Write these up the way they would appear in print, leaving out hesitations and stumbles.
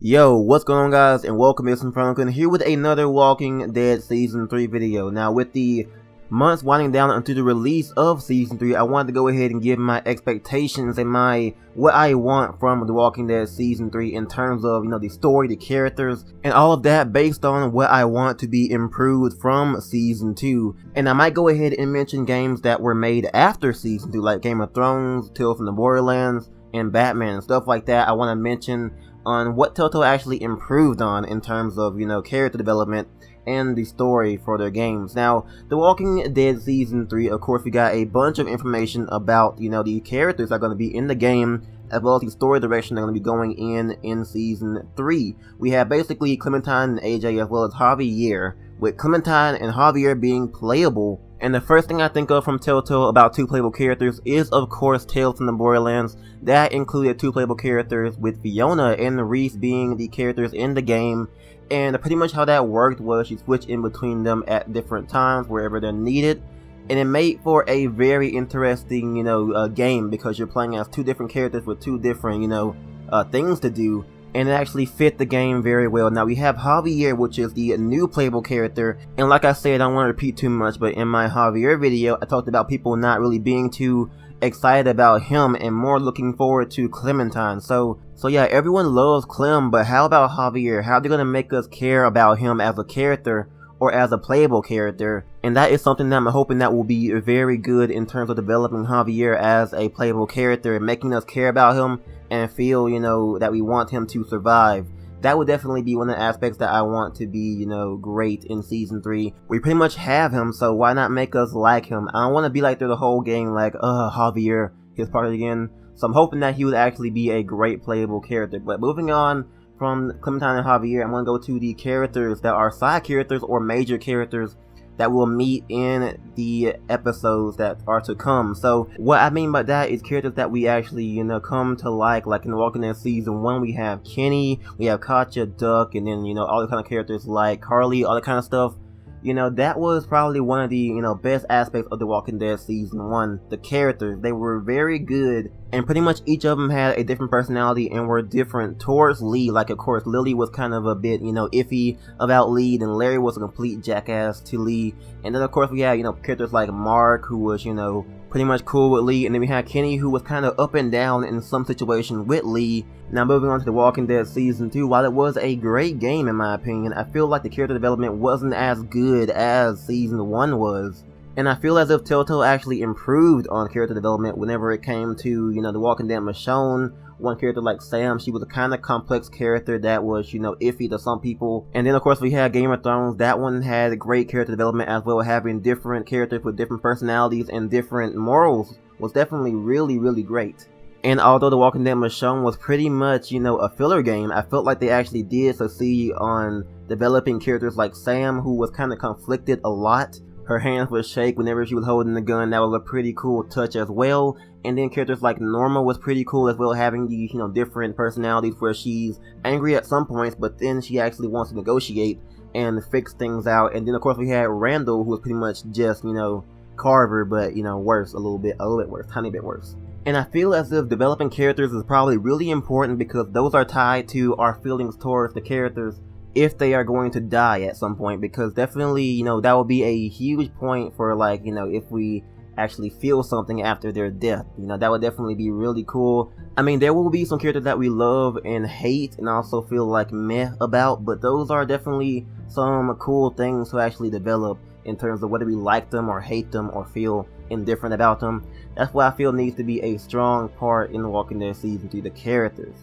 Yo, what's going on, guys, and welcome to InfernoKun here with another Walking Dead Season 3 video. Now, with the months winding down until the release of Season 3, I wanted to go ahead and give my expectations and what I want from The Walking Dead Season 3 in terms of, the story, the characters, and all of that based on what I want to be improved from Season 2. And I might go ahead and mention games that were made after Season 2, like Game of Thrones, Tales from the Borderlands, and Batman, and stuff like that. I want to mention on what Telltale actually improved on in terms of, character development and the story for their games. Now, The Walking Dead Season 3, of course, we got a bunch of information about, the characters that are going to be in the game, as well as the story direction they're going to be going in Season 3. We have basically Clementine and AJ, as well as Javier, with Clementine and Javier being playable. And the first thing I think of from Telltale about two playable characters is, of course, Tales from the Borderlands. That included two playable characters, with Fiona and Reese being the characters in the game. And pretty much how that worked was you switch in between them at different times wherever they're needed. And it made for a very interesting, game, because you're playing as two different characters with two different, things to do. And it actually fit the game very well. Now we have Javier, which is the new playable character, and like I said, I don't want to repeat too much, but in my Javier video I talked about people not really being too excited about him and more looking forward to Clementine. So yeah, everyone loves Clem, but how about Javier? How are they gonna make us care about him as a character or as a playable character? And that is something that I'm hoping that will be very good in terms of developing Javier as a playable character and making us care about him and feel, that we want him to survive. That would definitely be one of the aspects that I want to be, great in Season 3. We pretty much have him, so why not make us like him? I don't want to be like through the whole game like, Javier, his part again. So I'm hoping that he would actually be a great playable character. But moving on from Clementine and Javier, I'm going to go to the characters that are side characters or major characters that will meet in the episodes that are to come. So what I mean by that is characters that we actually, come to like in The Walking Dead Season 1, we have Kenny, we have Katja, Duck, and then, all the kind of characters like Carly, all that kind of stuff. That was probably one of the, best aspects of The Walking Dead Season 1. The characters, they were very good, and pretty much each of them had a different personality and were different towards Lee. Like, of course, Lily was kind of a bit, iffy about Lee, and Larry was a complete jackass to Lee. And then, of course, we had, characters like Mark, who was, pretty much cool with Lee, and then we had Kenny, who was kind of up and down in some situations with Lee. Now moving on to The Walking Dead Season 2, while it was a great game in my opinion, I feel like the character development wasn't as good as Season 1 was. And I feel as if Telltale actually improved on character development whenever it came to, The Walking Dead Michonne. One character like Sam, she was a kind of complex character that was, iffy to some people. And then of course we had Game of Thrones. That one had great character development as well, having different characters with different personalities and different morals was definitely really, really great. And although The Walking Dead Michonne was pretty much, a filler game, I felt like they actually did succeed on developing characters like Sam, who was kind of conflicted a lot. Her hands would shake whenever she was holding the gun. That was a pretty cool touch as well. And then characters like Norma was pretty cool as well, having these, different personalities where she's angry at some points, but then she actually wants to negotiate and fix things out. And then of course we had Randall, who was pretty much just, Carver, but, worse, a little bit worse, tiny bit worse. And I feel as if developing characters is probably really important because those are tied to our feelings towards the characters if they are going to die at some point, because definitely, that will be a huge point for like, if we actually feel something after their death. That would definitely be really cool. I mean, there will be some characters that we love and hate and also feel like meh about, but those are definitely some cool things to actually develop in terms of whether we like them or hate them or feel indifferent about them. That's what I feel needs to be a strong part in The Walking Dead Season 3, the characters.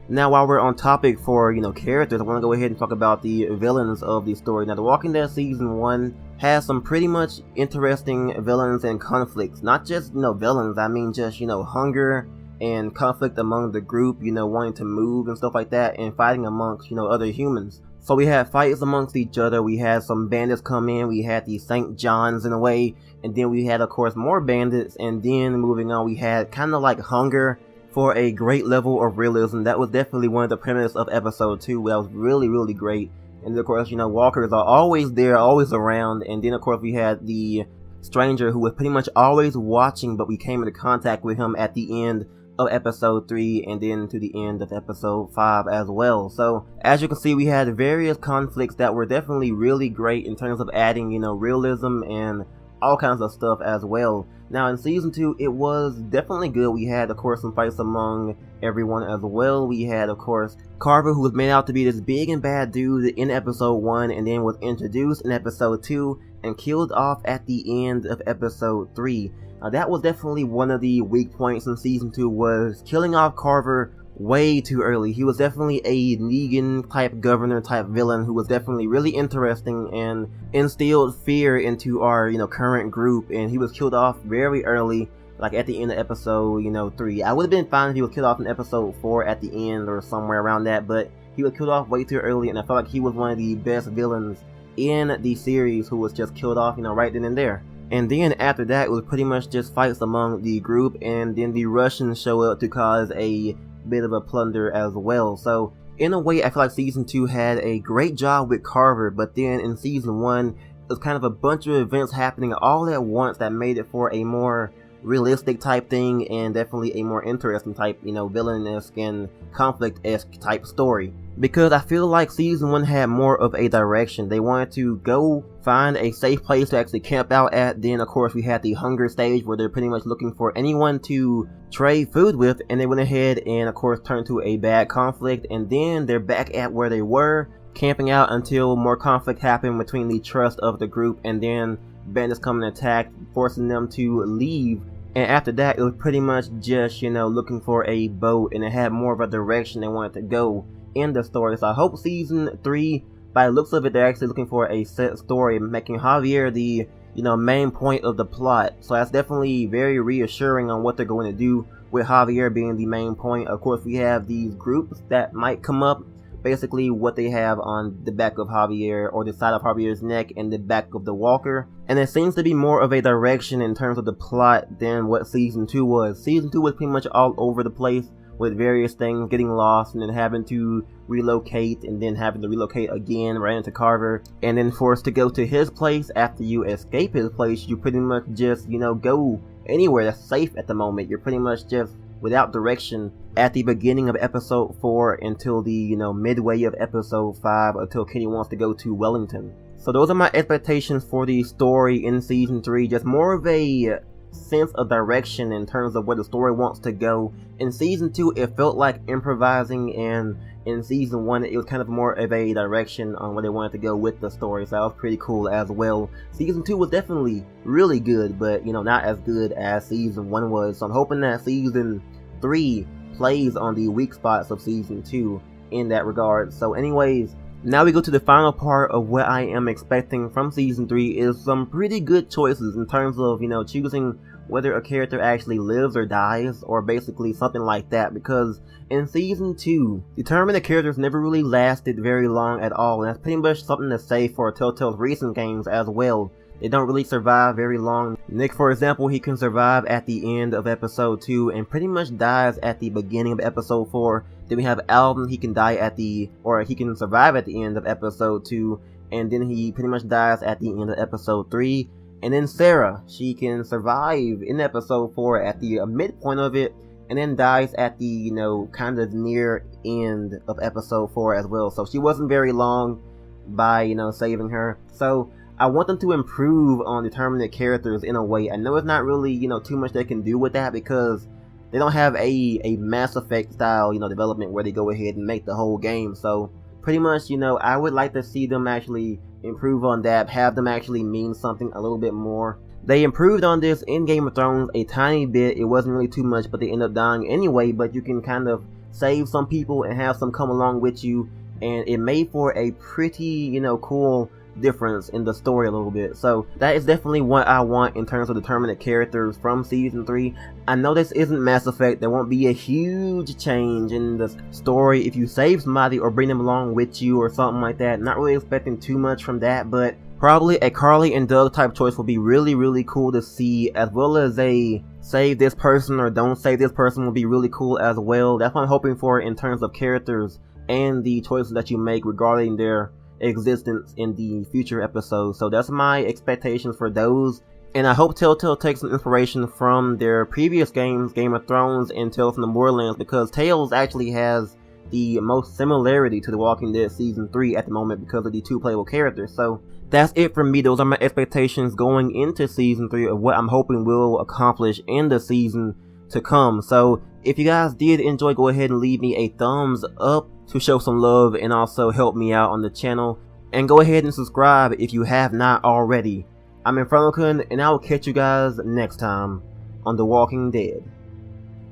Now while we're on topic for, characters, I want to go ahead and talk about the villains of the story. Now The Walking Dead Season 1 has some pretty much interesting villains and conflicts. Not just, villains, I mean just, hunger and conflict among the group, wanting to move and stuff like that, and fighting amongst, other humans. So we had fights amongst each other, we had some bandits come in, we had the St. John's in a way, and then we had of course more bandits, and then moving on we had kind of like hunger for a great level of realism. That was definitely one of the premises of episode 2, that was really, really great. And of course, walkers are always there, always around, and then of course we had the stranger who was pretty much always watching, but we came into contact with him at the end of episode 3 and then to the end of episode 5 as well. So as you can see, we had various conflicts that were definitely really great in terms of adding, you know, realism and all kinds of stuff as well. Now in season 2, it was definitely good. We had, of course, some fights among everyone as well. We had, of course, Carver, who was made out to be this big and bad dude in episode 1 and then was introduced in episode 2 and killed off at the end of episode 3. That was definitely one of the weak points in season 2, was killing off Carver way too early. He was definitely a Negan type governor type villain who was definitely really interesting and instilled fear into our, you know, current group, and he was killed off very early, like at the end of episode, you know, 3. I would have been fine if he was killed off in episode 4 at the end or somewhere around that, but he was killed off way too early, and I felt like he was one of the best villains in the series who was just killed off, you know, right then and there. And then after that, it was pretty much just fights among the group, and then the Russians show up to cause a bit of a plunder as well. So in a way, I feel like season 2 had a great job with Carver, but then in season 1, it was kind of a bunch of events happening all at once that made it for a more realistic type thing, and definitely a more interesting type, you know, villainous and conflict-esque type story. Because I feel like season 1 had more of a direction. They wanted to go find a safe place to actually camp out at. Then of course we had the hunger stage where they're pretty much looking for anyone to trade food with, and they went ahead and of course turned to a bad conflict, and then they're back at where they were, camping out until more conflict happened between the trust of the group, and then bandits come and attack, forcing them to leave. And after that, it was pretty much just, you know, looking for a boat, and it had more of a direction they wanted to go in the story. So I hope season 3, by the looks of it, they're actually looking for a set story, making Javier the, you know, main point of the plot. So that's definitely very reassuring on what they're going to do with Javier being the main point. Of course, we have these groups that might come up, basically what they have on the back of Javier, or the side of Javier's neck, and the back of the walker. And it seems to be more of a direction in terms of the plot than what season 2 was. Season 2 was pretty much all over the place, with various things getting lost and then having to relocate and then having to relocate again right into Carver, and then forced to go to his place. After you escape his place, you pretty much just, you know, go anywhere that's safe at the moment. You're pretty much just without direction at the beginning of episode 4 until the, you know, midway of episode 5, until Kenny wants to go to Wellington. So those are my expectations for the story in season 3, just more of a sense of direction in terms of where the story wants to go. In season 2, it felt like improvising, and in season 1, it was kind of more of a direction on where they wanted to go with the story. So that was pretty cool as well. Season 2 was definitely really good, but, you know, not as good as season 1 was. So I'm hoping that season 3 plays on the weak spots of season 2 in that regard. So anyways, now we go to the final part of what I am expecting from season 3 is some pretty good choices in terms of, you know, choosing whether a character actually lives or dies, or basically something like that. Because in season 2, determined characters never really lasted very long at all, and that's pretty much something to say for Telltale's recent games as well. They don't really survive very long. Nick, for example, he can survive at the end of episode 2 and pretty much dies at the beginning of episode 4. Then we have Alvin, he can die at the, or he can survive at the end of episode 2, and then he pretty much dies at the end of episode 3. And then Sarah, she can survive in episode 4 at the midpoint of it, and then dies at the, you know, kind of near end of episode 4 as well. So she wasn't very long by, you know, saving her. So I want them to improve on determinate characters in a way. I know it's not really, you know, too much they can do with that, because they don't have a Mass Effect style, you know, development where they go ahead and make the whole game. So pretty much, you know, I would like to see them actually improve on that, have them actually mean something a little bit more. They improved on this in Game of Thrones a tiny bit. It wasn't really too much, but they end up dying anyway. But you can kind of save some people and have some come along with you, and it made for a pretty, you know, cool difference in the story a little bit. So that is definitely what I want in terms of determinate characters from season 3. I know this isn't Mass Effect. There won't be a huge change in the story if you save somebody or bring them along with you or something like that. Not really expecting too much from that, but probably a Carly and Doug type choice will be really cool to see, as well as a save this person or don't save this person will be really cool as well. That's what I'm hoping for in terms of characters and the choices that you make regarding their existence in the future episodes. So that's my expectations for those. And I hope Telltale takes some inspiration from their previous games, Game of Thrones and Tales from the Borderlands, because Tales actually has the most similarity to The Walking Dead Season 3 at the moment because of the 2 playable characters. So that's it from me. Those are my expectations going into Season 3 of what I'm hoping we'll accomplish in the season to come. So if you guys did enjoy, go ahead and leave me a thumbs up to show some love and also help me out on the channel. And go ahead and subscribe if you have not already. I'm InfernoKun, and I will catch you guys next time on The Walking Dead.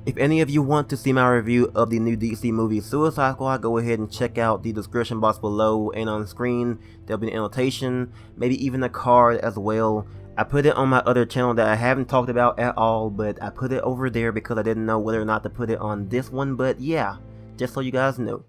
If any of you want to see my review of the new DC movie Suicide Squad, go ahead and check out the description box below and on screen. There'll be an annotation, maybe even a card as well. I put it on my other channel that I haven't talked about at all, but I put it over there because I didn't know whether or not to put it on this one. But yeah, just so you guys know.